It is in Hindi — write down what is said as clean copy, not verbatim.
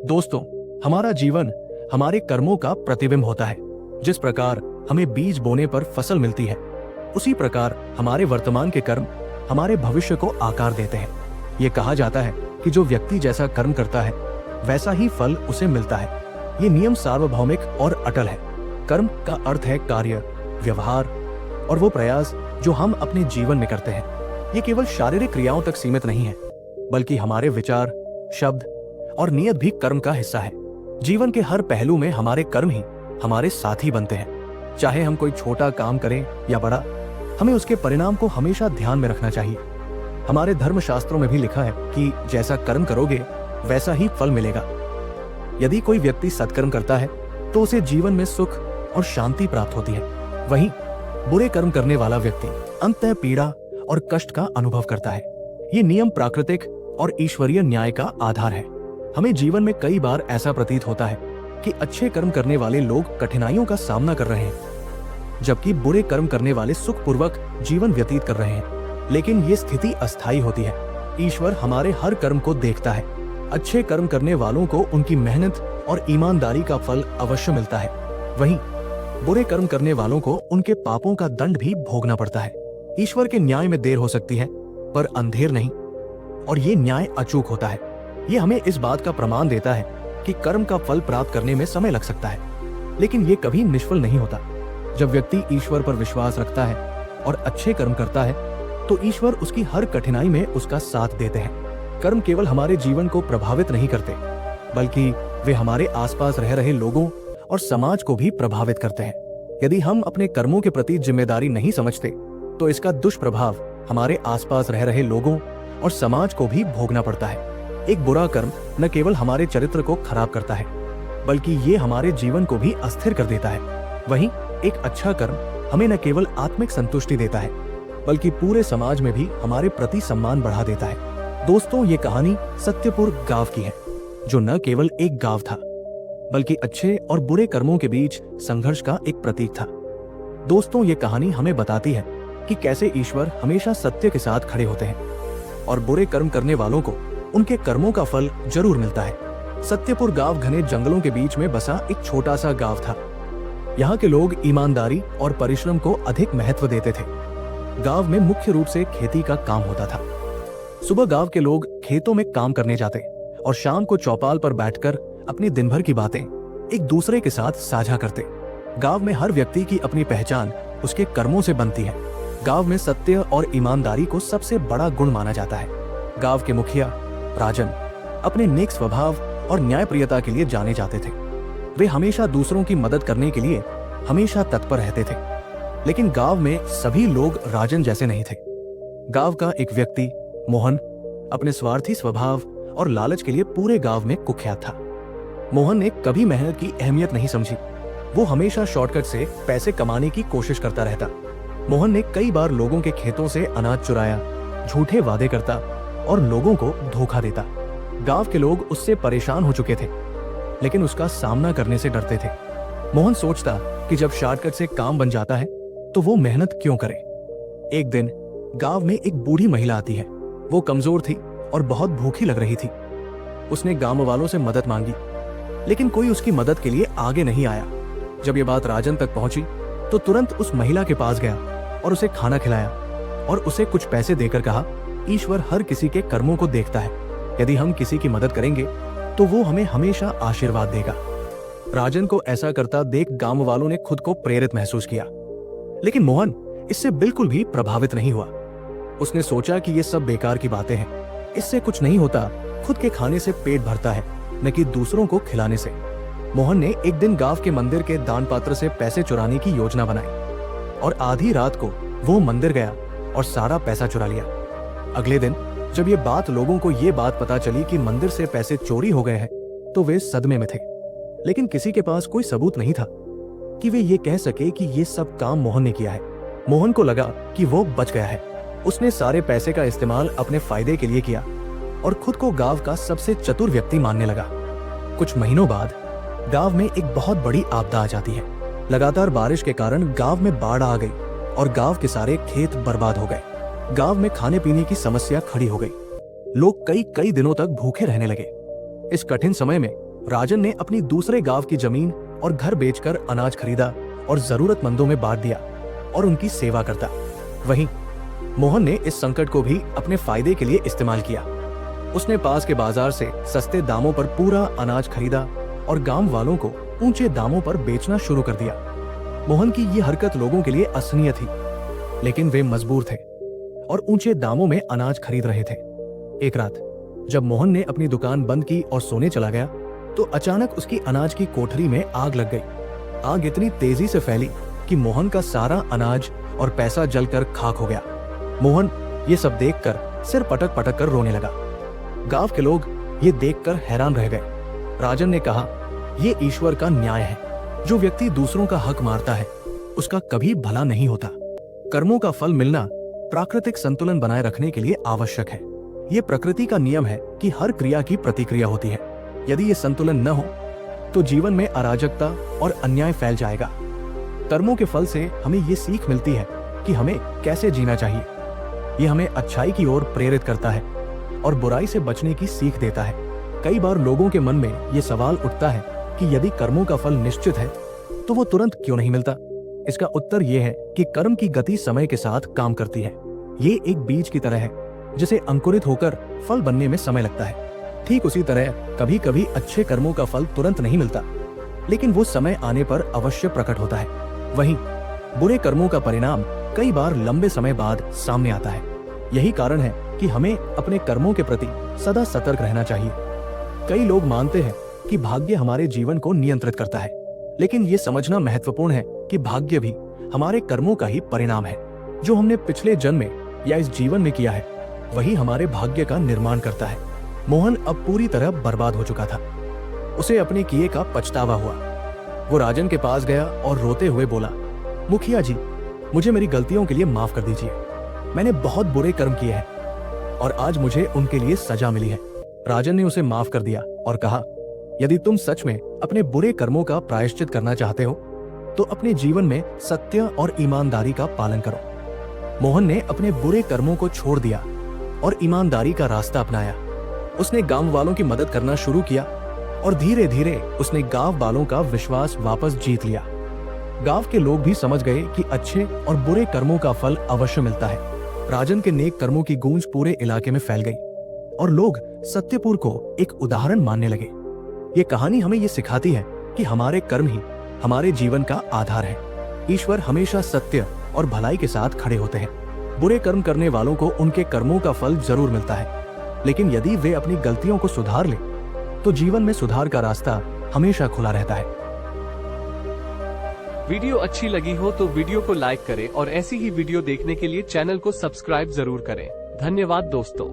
दोस्तों, हमारा जीवन हमारे कर्मों का प्रतिबिंब होता है। जिस प्रकार हमें बीज बोने पर फसल मिलती है, उसी प्रकार हमारे वर्तमान के कर्म हमारे भविष्य को आकार देते हैं। ये कहा जाता है कि जो व्यक्ति जैसा कर्म करता है वैसा ही फल उसे मिलता है। ये नियम सार्वभौमिक और अटल है। कर्म का अर्थ है कार्य, व्यवहार और वो प्रयास जो हम अपने जीवन में करते हैं। ये केवल शारीरिक क्रियाओं तक सीमित नहीं है, बल्कि हमारे विचार, शब्द और नियत भी कर्म का हिस्सा है। जीवन के हर पहलू में हमारे कर्म ही हमारे साथी बनते हैं। चाहे हम कोई छोटा काम करें या बड़ा, हमें उसके परिणाम को हमेशा ध्यान में रखना चाहिए। हमारे धर्म शास्त्रों में भी लिखा है कि जैसा कर्म करोगे वैसा ही फल मिलेगा। यदि कोई व्यक्ति सत्कर्म करता है तो उसे जीवन में सुख और शांति प्राप्त होती है। वहीं बुरे कर्म करने वाला व्यक्ति अंततः पीड़ा और कष्ट का अनुभव करता है। ये नियम प्राकृतिक और ईश्वरीय न्याय का आधार है। हमें जीवन में कई बार ऐसा प्रतीत होता है कि अच्छे कर्म करने वाले लोग कठिनाइयों का सामना कर रहे हैं, जबकि बुरे कर्म करने वाले सुखपूर्वक जीवन व्यतीत कर रहे हैं। लेकिन ये स्थिति अस्थायी होती है। ईश्वर हमारे हर कर्म को देखता है। अच्छे कर्म करने वालों को उनकी मेहनत और ईमानदारी का फल अवश्य मिलता है। वहीं बुरे कर्म करने वालों को उनके पापों का दंड भी भोगना पड़ता है। ईश्वर के न्याय में देर हो सकती है, पर अंधेर नहीं, और ये न्याय अचूक होता है। ये हमें इस बात का प्रमाण देता है कि कर्म का फल प्राप्त करने में समय लग सकता है, लेकिन ये कभी निष्फल नहीं होता। जब व्यक्ति ईश्वर पर विश्वास रखता है और अच्छे कर्म करता है, तो ईश्वर उसकी हर कठिनाई में उसका साथ देते हैं। कर्म केवल हमारे जीवन को प्रभावित नहीं करते, बल्कि वे हमारे आसपास रह रहे लोगों और समाज को भी प्रभावित करते हैं। यदि हम अपने कर्मों के प्रति जिम्मेदारी नहीं समझते, तो इसका दुष्प्रभाव हमारे आसपास रह रहे लोगों और समाज को भी भोगना पड़ता है। एक बुरा कर्म न केवल हमारे चरित्र को खराब करता है, बल्कि ये हमारे जीवन को भी अस्थिर कर देता है। वहीं एक अच्छा कर्म हमें न केवल आत्मिक संतुष्टि देता है, बल्कि पूरे समाज में भी हमारे प्रति सम्मान बढ़ा देता है। दोस्तों, ये कहानी सत्यपुर गांव की है, जो न केवल एक गांव था, बल्कि अच्छे और बुरे कर्मों के बीच संघर्ष का एक प्रतीक था। दोस्तों, ये कहानी हमें बताती है कि कैसे ईश्वर हमेशा सत्य के साथ खड़े होते हैं और बुरे कर्म करने वालों को उनके कर्मों का फल जरूर मिलता है। सत्यपुर गांव घने जंगलों के बीच में बसा एक छोटा सा गांव था। यहाँ के लोग ईमानदारी और परिश्रम को अधिक महत्व देते थे। गांव में मुख्य रूप से खेती का काम होता था। सुबह गांव के लोग खेतों में काम करने जाते और शाम को चौपाल पर बैठकर अपनी दिन भर की बातें एक दूसरे के साथ साझा करते। गांव में हर व्यक्ति की अपनी पहचान उसके कर्मों से बनती है। गांव में सत्य और ईमानदारी को सबसे बड़ा गुण माना जाता है। गांव के मुखिया राजन अपने नेक स्वभाव और न्यायप्रियता के लिए जाने जाते थे। वे हमेशा दूसरों की मदद करने के लिए हमेशा तत्पर रहते थे। लेकिन गांव में सभी लोग राजन जैसे नहीं थे। गांव का एक व्यक्ति मोहन अपने स्वार्थी स्वभाव और लालच के लिए पूरे गांव में कुख्यात था। मोहन ने कभी मेहनत की अहमियत नहीं समझी। वो हमेशा शॉर्टकट से पैसे कमाने की कोशिश करता रहता। मोहन ने कई बार लोगों के खेतों से अनाज चुराया, झूठे वादे करता और लोगों को धोखा देता। गांव के लोग उससे परेशान हो चुके थे, लेकिन उसका सामना करने से डरते थे। मोहन सोचता कि जब शॉर्टकट से काम बन जाता है तो वो मेहनत क्यों करे। एक दिन गांव में एक बूढ़ी महिला आती है। वो कमजोर थी और बहुत भूखी लग रही थी। उसने गांव वालों से मदद मांगी, लेकिन कोई उसकी मदद के लिए आगे नहीं आया। जब ये बात राजन तक पहुंची तो तुरंत उस महिला के पास गया और उसे खाना खिलाया और उसे कुछ पैसे देकर कहा, ईश्वर हर किसी के कर्मों को देखता है। यदि हम किसी की मदद करेंगे तो वो हमें हमेशा आशीर्वाद देगा। राजन को ऐसा करता देख गांव वालों ने खुद को प्रेरित महसूस किया, लेकिन मोहन इससे बिल्कुल भी प्रभावित नहीं हुआ। उसने सोचा कि ये सब बेकार की बातें हैं, इससे कुछ नहीं होता। खुद के खाने से पेट भरता है, न कि दूसरों को खिलाने से। मोहन ने एक दिन गांव के मंदिर के दान पात्र से पैसे चुराने की योजना बनाई और आधी रात को वो मंदिर गया और सारा पैसा चुरा लिया। अगले दिन जब ये बात पता चली कि मंदिर से पैसे चोरी हो गए हैं, तो वे सदमे में थे। लेकिन किसी के पास कोई सबूत नहीं था कि वे ये कह सके कि ये सब काम मोहन ने किया है। मोहन को लगा कि वो बच गया है। उसने सारे पैसे का इस्तेमाल अपने फायदे के लिए किया और खुद को गांव का सबसे चतुर व्यक्ति मानने लगा। कुछ महीनों बाद गांव में एक बहुत बड़ी आपदा आ जाती है। लगातार बारिश के कारण गांव में बाढ़ आ गई और गांव के सारे खेत बर्बाद हो गए। गांव में खाने पीने की समस्या खड़ी हो गई। लोग कई दिनों तक भूखे रहने लगे। इस कठिन समय में राजन ने अपनी दूसरे गांव की जमीन और घर बेचकर अनाज खरीदा और जरूरतमंदों में बांट दिया और उनकी सेवा करता। वहीं मोहन ने इस संकट को भी अपने फायदे के लिए इस्तेमाल किया। उसने पास के बाजार से सस्ते दामों पर पूरा अनाज खरीदा और गांव वालों को ऊंचे दामों पर बेचना शुरू कर दिया। मोहन की ये हरकत लोगों के लिए असहनीय थी, लेकिन वे मजबूर थे और ऊंचे दामों में अनाज खरीद रहे थे। एक रात जब मोहन ने अपनी दुकान बंद की और सोने चला गया, तो अचानक उसकी अनाज की कोठरी में आग लग गई। आग इतनी तेजी से फैली कि मोहन का सारा अनाज और पैसा जलकर खाक हो गया। मोहन ये सब देखकर सिर पटक पटक कर रोने लगा। गांव के लोग ये देखकर हैरान रह गए। राजन ने कहा, ये ईश्वर का न्याय है। जो व्यक्ति दूसरों का हक मारता है, उसका कभी भला नहीं होता। कर्मों का फल मिलना प्राकृतिक संतुलन बनाए रखने के लिए आवश्यक है। ये प्रकृति का नियम है कि हर क्रिया की प्रतिक्रिया होती है। यदि ये संतुलन न हो तो जीवन में अराजकता और अन्याय फैल जाएगा। कर्मों के फल से हमें ये सीख मिलती है कि हमें कैसे जीना चाहिए। ये हमें अच्छाई की ओर प्रेरित करता है और बुराई से बचने की सीख देता है। कई बार लोगों के मन में ये सवाल उठता है कि यदि कर्मों का फल निश्चित है तो वो तुरंत क्यों नहीं मिलता। इसका उत्तर ये है कि कर्म की गति समय के साथ काम करती है। ये एक बीज की तरह है जिसे अंकुरित होकर फल बनने में समय लगता है। ठीक उसी तरह कभी कभी अच्छे कर्मों का फल तुरंत नहीं मिलता, लेकिन वो समय आने पर अवश्य प्रकट होता है। वहीं बुरे कर्मों का परिणाम कई बार लंबे समय बाद सामने आता है। यही कारण है कि हमें अपने कर्मों के प्रति सदा सतर्क रहना चाहिए। कई लोग मानते हैं कि भाग्य हमारे जीवन को नियंत्रित करता है, लेकिन ये समझना महत्वपूर्ण है कि भाग्य भी हमारे कर्मों का ही परिणाम है। जो हमने पिछले जन्म में या इस जीवन में किया है, वही हमारे भाग्य का निर्माण करता है। मोहन अब पूरी तरह बर्बाद हो चुका था। उसे अपने किए का पछतावा हुआ। वो राजन के पास गया और रोते हुए बोला, मुखिया जी, मुझे मेरी गलतियों के लिए माफ कर दीजिए। मैंने बहुत बुरे कर्म किए हैं और आज मुझे उनके लिए सजा मिली है। राजन ने उसे माफ कर दिया और कहा, यदि तुम सच में अपने बुरे कर्मों का प्रायश्चित करना चाहते हो तो अपने जीवन में सत्य और ईमानदारी का पालन करो। मोहन ने अपने बुरे कर्मों को छोड़ दिया और ईमानदारी का रास्ता अपनाया। उसने गांव वालों की मदद करना शुरू किया और धीरे धीरे उसने गांव वालों का विश्वास वापस जीत लिया। गांव के लोग भी समझ गए कि अच्छे और बुरे कर्मों का फल अवश्य मिलता है। राजन के नेक कर्मों की गूंज पूरे इलाके में फैल गई और लोग सत्यपुर को एक उदाहरण मानने लगे। ये कहानी हमें ये सिखाती है कि हमारे कर्म ही हमारे जीवन का आधार है। ईश्वर हमेशा सत्य और भलाई के साथ खड़े होते हैं। बुरे कर्म करने वालों को उनके कर्मों का फल जरूर मिलता है, लेकिन यदि वे अपनी गलतियों को सुधार लें तो जीवन में सुधार का रास्ता हमेशा खुला रहता है। वीडियो अच्छी लगी हो तो वीडियो को लाइक करें और ऐसी ही वीडियो देखने के लिए चैनल को सब्सक्राइब जरूर करें। धन्यवाद दोस्तों।